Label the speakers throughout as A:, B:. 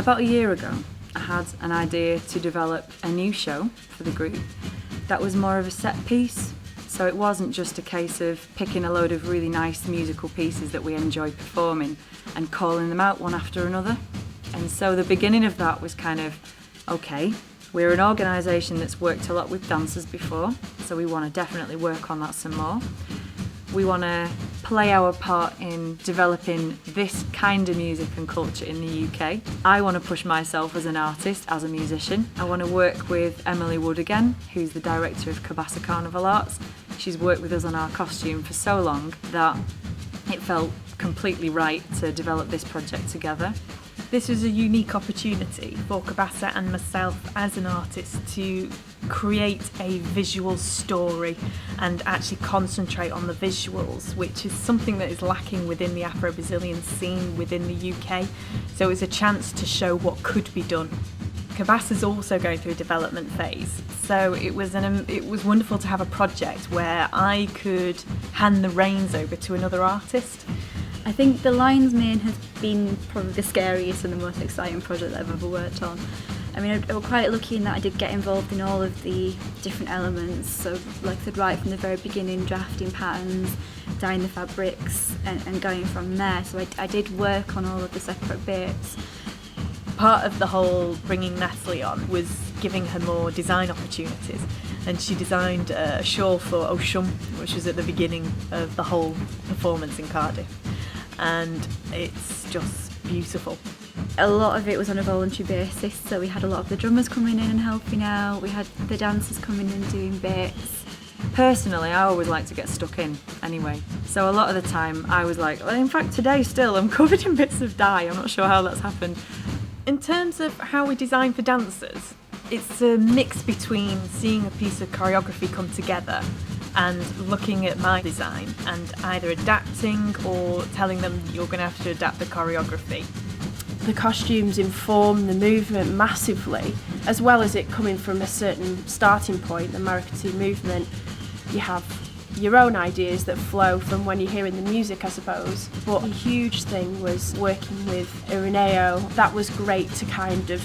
A: About a year ago, I had an idea to develop a new show for the group that was more of a set piece. So it wasn't just a case of picking a load of really nice musical pieces that we enjoy performing and calling them out one after another. And so the beginning of that was kind of, okay, we're an organisation that's worked a lot with dancers before, so we want to definitely work on that some more. We want to play our part in developing this kind of music and culture in the UK. I want to push myself as an artist, as a musician. I want to work with Emily Wood again, who's the director of Cabasa Carnival Arts. She's worked with us on our costume for so long that it felt completely right to develop this project together.
B: This was a unique opportunity for Cabasa and myself as an artist to create a visual story and actually concentrate on the visuals, which is something that is lacking within the Afro-Brazilian scene within the UK. So it was a chance to show what could be done. Cabasa's also going through a development phase, so it was wonderful to have a project where I could hand the reins over to another artist.
C: I think the Lion's Mane has been probably the scariest and the most exciting project that I've ever worked on. I mean, I was quite lucky in that I did get involved in all of the different elements, so like I said, right from the very beginning, drafting patterns, dyeing the fabrics and going from there. So I did work on all of the separate bits.
B: Part of the whole bringing Natalie on was giving her more design opportunities, and she designed a shawl for Oshun, which was at the beginning of the whole performance in Cardiff, and it's just beautiful.
C: A lot of it was on a voluntary basis, so we had a lot of the drummers coming in and helping out, we had the dancers coming in and doing bits.
A: Personally, I always like to get stuck in anyway, so a lot of the time I was like, well, in fact today still I'm covered in bits of dye, I'm not sure how that's happened.
B: In terms of how we design for dancers, it's a mix between seeing a piece of choreography come together and looking at my design and either adapting or telling them you're going to have to adapt the choreography.
D: The costumes inform the movement massively, as well as it coming from a certain starting point, the maracatu movement. You have your own ideas that flow from when you're hearing the music, I suppose. But a huge thing was working with Irineo. That was great to kind of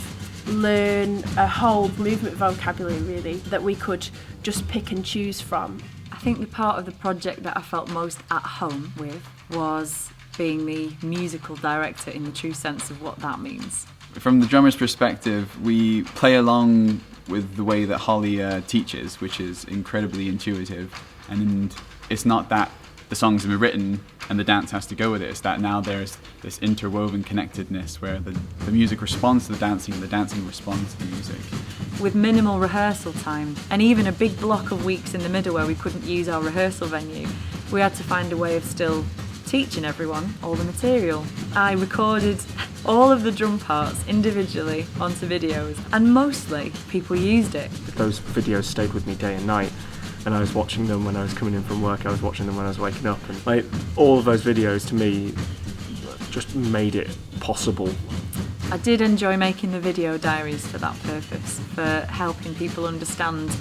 D: learn a whole movement vocabulary, really, that we could just pick and choose from.
A: I think the part of the project that I felt most at home with was being the musical director in the true sense of what that means.
E: From the drummer's perspective, we play along with the way that Holly teaches, which is incredibly intuitive. And it's not that the songs have been written and the dance has to go with it. It's that now there's this interwoven connectedness where the music responds to the dancing and the dancing responds to the music.
A: With minimal rehearsal time and even a big block of weeks in the middle where we couldn't use our rehearsal venue, we had to find a way of still teaching everyone all the material. I recorded all of the drum parts individually onto videos, and mostly people used it.
F: Those videos stayed with me day and night. And I was watching them when I was coming in from work, I was watching them when I was waking up, and like all of those videos to me just made it possible.
A: I did enjoy making the video diaries for that purpose, for helping people understand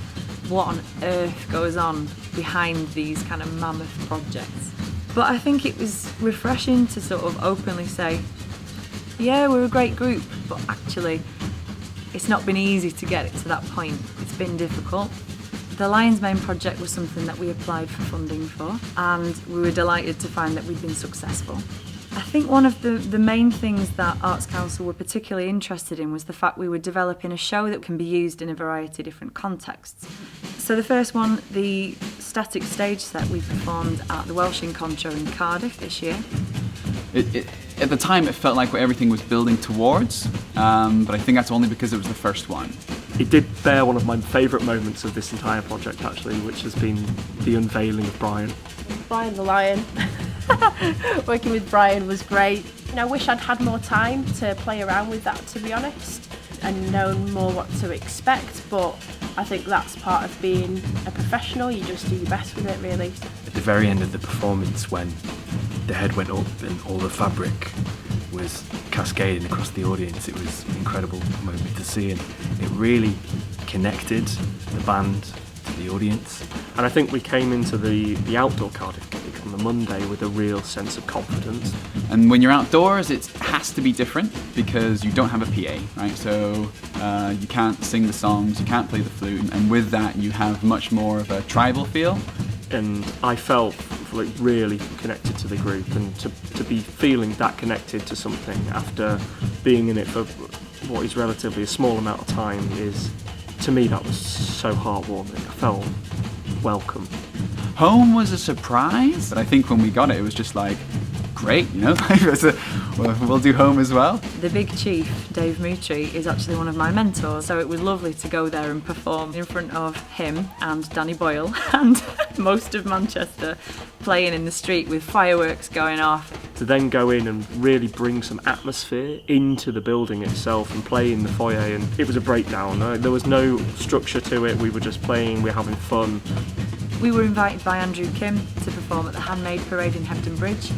A: what on earth goes on behind these kind of mammoth projects. But I think it was refreshing to sort of openly say, yeah, we're a great group, but actually it's not been easy to get it to that point. It's been difficult. The Lion's Mane project was something that we applied for funding for, and we were delighted to find that we'd been successful. I think one of the main things that Arts Council were particularly interested in was the fact we were developing a show that can be used in a variety of different contexts. So the first one, the static stage set, we performed at the Welsh Concho in Cardiff this year.
E: At the time it felt like what everything was building towards, but I think that's only because it was the first one.
F: It did bear one of my favourite moments of this entire project actually, which has been the unveiling of Brian.
D: Brian the Lion. Working with Brian was great. And I wish I'd had more time to play around with that, to be honest, and known more what to expect, but I think that's part of being a professional. You just do your best with it, really.
G: At the very end of the performance, when the head went up and all the fabric was cascading across the audience, it was an incredible moment to see, and it really connected the band to the audience.
F: And I think we came into the outdoor Cardiff gig on the Monday with a real sense of confidence.
E: And when you're outdoors, it has to be different because you don't have a PA, right? So you can't sing the songs, you can't play the flute, and with that you have much more of a tribal feel.
F: And I felt like really connected to the group, and to be feeling that connected to something after being in it for what is relatively a small amount of time is, to me, that was so heartwarming. I felt welcome.
E: Home was a surprise, but I think when we got it, it was just like, great, you know, we'll do home as well.
A: The big chief, Dave Moutry, is actually one of my mentors, so it was lovely to go there and perform in front of him and Danny Boyle and most of Manchester, playing in the street with fireworks going off.
F: To then go in and really bring some atmosphere into the building itself and play in the foyer, and it was a breakdown. There was no structure to it, we were just playing, we were having fun.
A: We were invited by Andrew Kim to perform at the Handmade Parade in Hebden Bridge.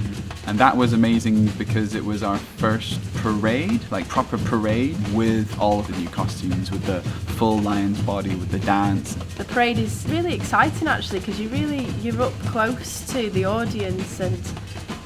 E: And that was amazing because it was our first parade, like proper parade, with all of the new costumes, with the full lion's body, with the dance.
D: The parade is really exciting actually, because you're up close to the audience and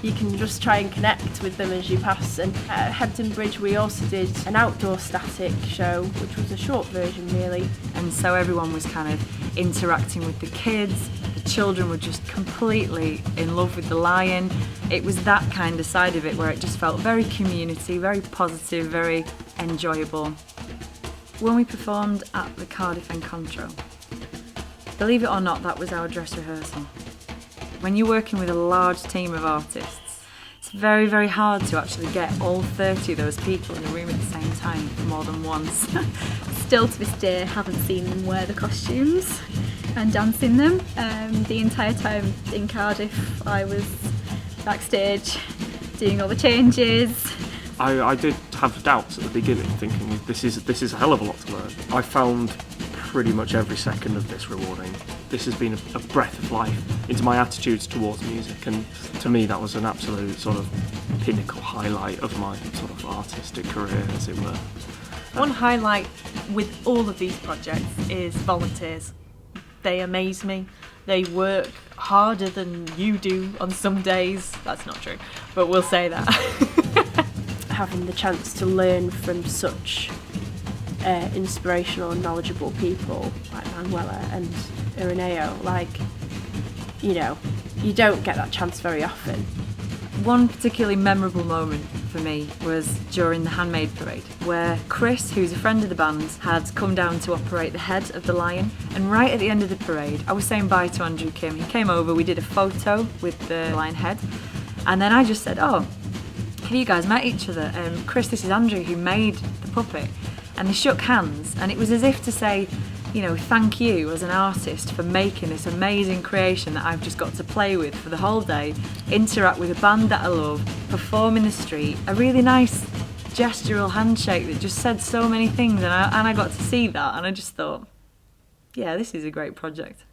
D: you can just try and connect with them as you pass. And at Hebden Bridge we also did an outdoor static show, which was a short version really.
A: And so everyone was kind of interacting with the kids. The children were just completely in love with the lion. It was that kind of side of it where it just felt very community, very positive, very enjoyable. When we performed at the Cardiff Encontro, believe it or not, that was our dress rehearsal. When you're working with a large team of artists, it's very, very hard to actually get all 30 of those people in a room at the same time more than once.
C: Still to this day, haven't seen them wear the costumes and dance in them. The entire time in Cardiff, I was backstage doing all the changes.
F: I did have doubts at the beginning, thinking this is a hell of a lot to learn. I found pretty much every second of this rewarding. This has been a breath of life into my attitudes towards music, and to me that was an absolute sort of pinnacle highlight of my sort of artistic career, as it were.
B: One highlight with all of these projects is volunteers. They amaze me. They work harder than you do on some days. That's not true, but we'll say that.
D: Having the chance to learn from such inspirational and knowledgeable people like Manuela and Ireneo, like, you know, you don't get that chance very often.
A: One particularly memorable moment for me was during the Handmade Parade, where Chris, who's a friend of the band, had come down to operate the head of the lion. And right at the end of the parade, I was saying bye to Andrew Kim. He came over, we did a photo with the lion head, and then I just said, "Oh, have you guys met each other? Chris, this is Andrew who made the puppet." And they shook hands, and it was as if to say, you know, thank you as an artist for making this amazing creation that I've just got to play with for the whole day, interact with a band that I love, perform in the street, a really nice gestural handshake that just said so many things, and I got to see that, and I just thought, yeah, this is a great project.